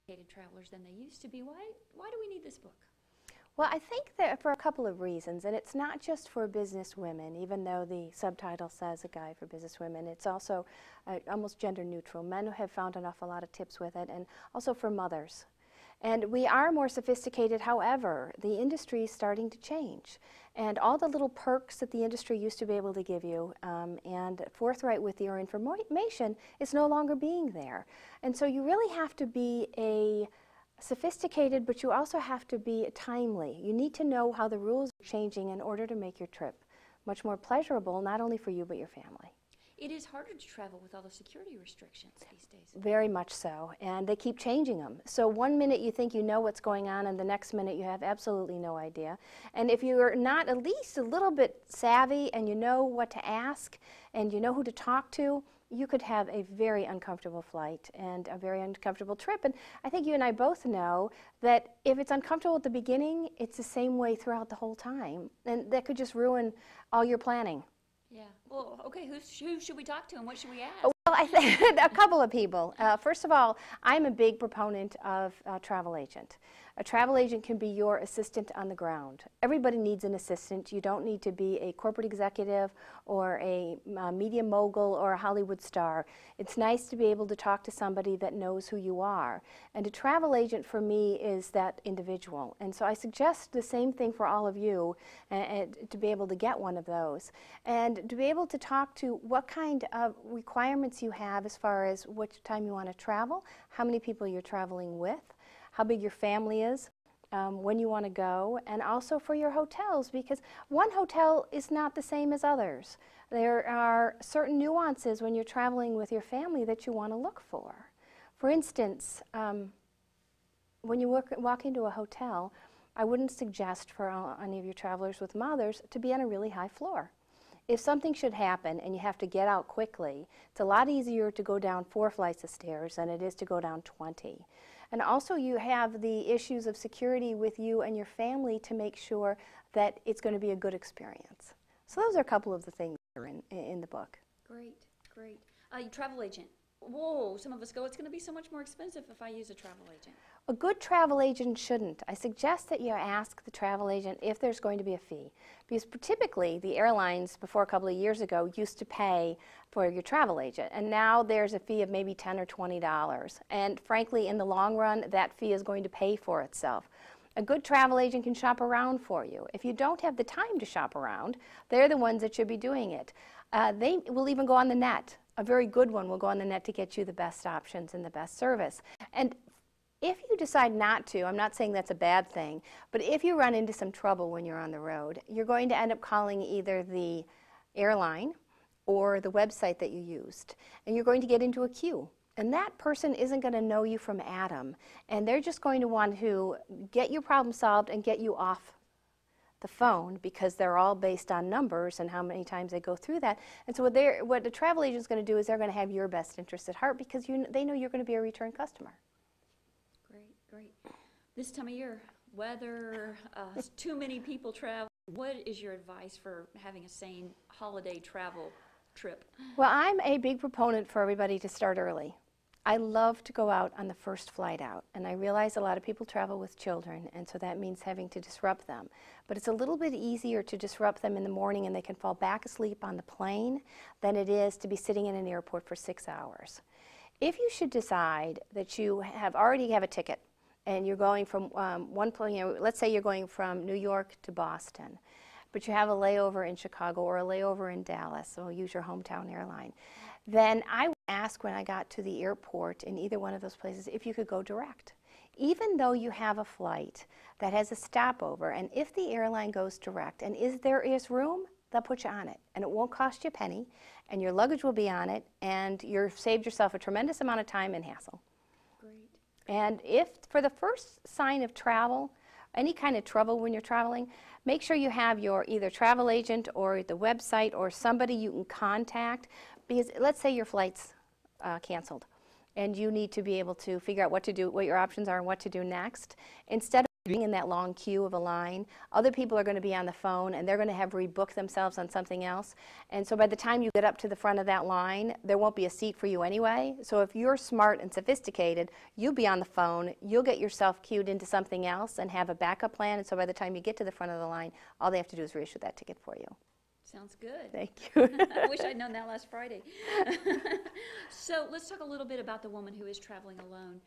travelers than they used to be. Why do we need this book? Well, I think that for a couple of reasons, and it's not just for business women, even though the subtitle says a guide for business women. It's also almost gender neutral. Men have found an awful lot of tips with it, and also for mothers. And we are more sophisticated, however, the industry is starting to change. And all the little perks that the industry used to be able to give you and forthright with your information is no longer being there. And so you really have to be sophisticated, but you also have to be timely. You need to know how the rules are changing in order to make your trip much more pleasurable, not only for you, but your family. It is harder to travel with all the security restrictions these days. Very much so, and they keep changing them. So one minute you think you know what's going on, and the next minute you have absolutely no idea. And if you're not at least a little bit savvy and you know what to ask and you know who to talk to, you could have a very uncomfortable flight and a very uncomfortable trip. And I think you and I both know that if it's uncomfortable at the beginning, it's the same way throughout the whole time. And that could just ruin all your planning. Yeah. Well, okay, who should we talk to and what should we ask? Well, I think a couple of people. First of all, I'm a big proponent of a travel agent. A travel agent can be your assistant on the ground. Everybody needs an assistant. You don't need to be a corporate executive or a media mogul or a Hollywood star. It's nice to be able to talk to somebody that knows who you are. And a travel agent for me is that individual. And so I suggest the same thing for all of you to be able to get one of those. And to be able to talk to what kind of requirements you have as far as which time you want to travel, how many people you're traveling with, how big your family is, when you want to go, and also for your hotels, because one hotel is not the same as others. There are certain nuances when you're traveling with your family that you want to look for. For instance, when you walk into a hotel, I wouldn't suggest for any of your travelers with mothers to be on a really high floor. If something should happen and you have to get out quickly, it's a lot easier to go down 4 flights of stairs than it is to go down 20. And also you have the issues of security with you and your family to make sure that it's going to be a good experience. So those are a couple of the things that are in the book. Great, great. Travel agent. Whoa, some of us go, it's going to be so much more expensive if I use a travel agent. A good travel agent shouldn't. I suggest that you ask the travel agent if there's going to be a fee. Because typically the airlines before a couple of years ago used to pay for your travel agent, and now there's a fee of maybe $10 or $20. And frankly, in the long run, that fee is going to pay for itself. A good travel agent can shop around for you. If you don't have the time to shop around, they're the ones that should be doing it. They will even go on the net. A very good one will go on the net to get you the best options and the best service. And if you decide not to, I'm not saying that's a bad thing, but if you run into some trouble when you're on the road, you're going to end up calling either the airline or the website that you used, and you're going to get into a queue. And that person isn't going to know you from Adam, and they're just going to want to get your problem solved and get you off the phone, because they're all based on numbers and how many times they go through that. And so what the travel agent is going to do is they're going to have your best interest at heart, because they know you're going to be a return customer. Great, great. This time of year, weather, too many people travel. What is your advice for having a sane holiday travel trip? Well, I'm a big proponent for everybody to start early. I love to go out on the first flight out, and I realize a lot of people travel with children, and so that means having to disrupt them. But it's a little bit easier to disrupt them in the morning and they can fall back asleep on the plane than it is to be sitting in an airport for 6 hours. If you should decide that you already have a ticket and you're going from one plane, let's say you're going from New York to Boston, but you have a layover in Chicago or a layover in Dallas, so use your hometown airline, then I would ask when I got to the airport in either one of those places if you could go direct. Even though you have a flight that has a stopover, and if the airline goes direct and there is room, they'll put you on it. And it won't cost you a penny, and your luggage will be on it, and you've saved yourself a tremendous amount of time and hassle. Great. And if for the first sign of travel, any kind of trouble when you're traveling, make sure you have your either travel agent or the website or somebody you can contact, because let's say your flight's canceled and you need to be able to figure out what to do, what your options are and what to do next. Instead of being in that long queue of a line. Other people are going to be on the phone and they're going to have rebooked themselves on something else. And so by the time you get up to the front of that line, there won't be a seat for you anyway. So if you're smart and sophisticated, you'll be on the phone, you'll get yourself queued into something else and have a backup plan. And so by the time you get to the front of the line, all they have to do is reissue that ticket for you. Sounds good. Thank you. I wish I'd known that last Friday. So let's talk a little bit about the woman who is traveling alone.